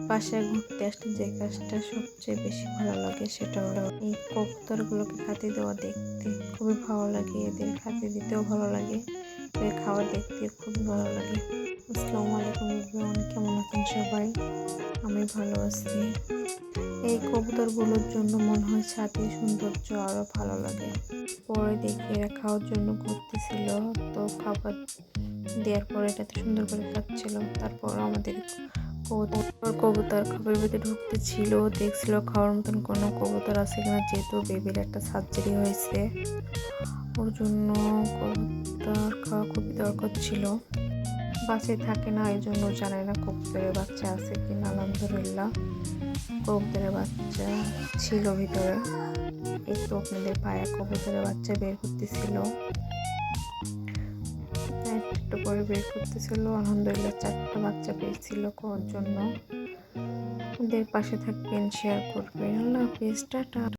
বাসায় ঘুরতে আসলে যে কাজটা সবচেয়ে বেশি ভালো লাগে সেটা হলো এই কবুতরগুলোকে খাতে দেওয়া। দেখতে খুবই ভালো লাগে, এদের খাতে দিতেও ভালো লাগে, এদের খাওয়া দেখতে খুবই ভালো লাগে। আসসালামু আলাইকুম এভরিওয়ান, কেমন আছেন সবাই? আমি ভালো আছি। এই কবুতরগুলোর জন্য মনে হয় ছাদের সৌন্দর্য আরো ভালো লাগে। পরে দেখি এরা খাওয়ার জন্য ঘুরতেছিল, তো খাবার দেওয়ার পরে এটাতে সুন্দর করে খাচ্ছিল। তারপর আমাদের কবুতর খাবার ভিতরে ঢুকতে ছিল, দেখছিল খাওয়ার মতন কোনো কবুতর আছে কিনা, যেহেতু বেবির একটা সার্জারি হয়েছে, ওর জন্য কবুতর খাওয়া খুবই দরকার ছিল। বাসে থাকে না, এই জন্য জানে না কবুতরের বাচ্চা আছে কিনা। আলহামদুলিল্লাহ কবুতরের বাচ্চা ছিল ভিতরে। এই তো আপনাদের পায়ে কবুতরের বাচ্চা বের করতেছিল, একটু করে বের করতেছিল। আলহামদুলিল্লাহ 4টা বাচ্চা পেয়েছিল খাওয়ার জন্য। ওদের পাশে থাকবেন, শেয়ার করবেন। আল্লাহ হাফেজ, টাটা।